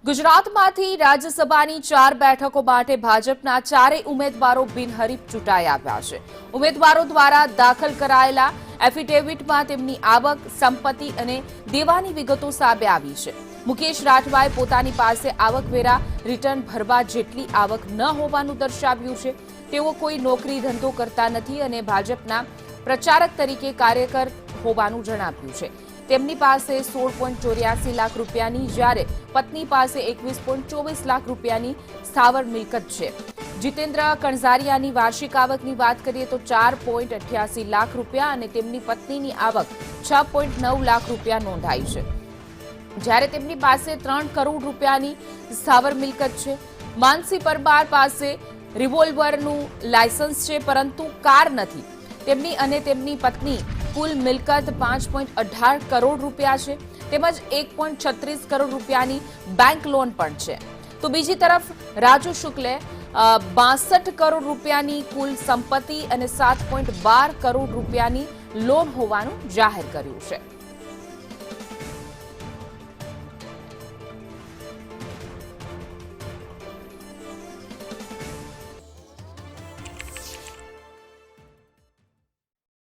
ગુજરાતમાંથી રાજ્યસભાની 4 બેઠકો માટે ભાજપના 4 ઉમેદવારો બિનહરીફ ચૂંટાઈ આવ્યા છે। ઉમેદવારો દ્વારા દાખલ કરાયેલા એફિડેવિટમાં તેમની આવક, સંપત્તિ અને દેવાની વિગતો સામે આવી છે। મુકેશ રાઠવાએ પોતાની પાસે આવકવેરા રિટર્ન ભરવા જેટલી આવક ન હોવાનું દર્શાવ્યું છે। તેઓ કોઈ નોકરી ધંધો કરતા નથી અને ભાજપના પ્રચારક તરીકે કાર્યકર હોવાનું જણાવ્યું છે। તેમની પાસે 16.84 લાખ રૂપિયાની જ્યારે પત્ની પાસે 21.24 લાખ રૂપિયાની સ્થાવર મિલકત છે। જીતેન્દ્ર કણઝારિયાની વાર્ષિક આવકની વાત કરીએ તો 4.88 લાખ રૂપિયા અને તેમની પત્નીની આવક 6.9 લાખ રૂપિયા નોંધાઈ છે, જ્યારે તેમની પાસે 3 કરોડ રૂપિયાની સ્થાવર મિલકત છે। માનસી પરમાર પાસે રિવોલ્વરનું લાયસન્સ છે પરંતુ કાર નથી। તેમની અને તેમની પત્ની કુલ મિલકત 5.18 કરોડ રૂપિયા છે, તેમજ 1.36 કરોડ રૂપિયાની બેંક લોન પણ છે। તો બીજી તરફ રાજુ શુક્લે 62 કરોડ રૂપિયાની કુલ સંપત્તિ અને 7.12 કરોડ રૂપિયાની લોન હોવાનું જાહેર કર્યું છે।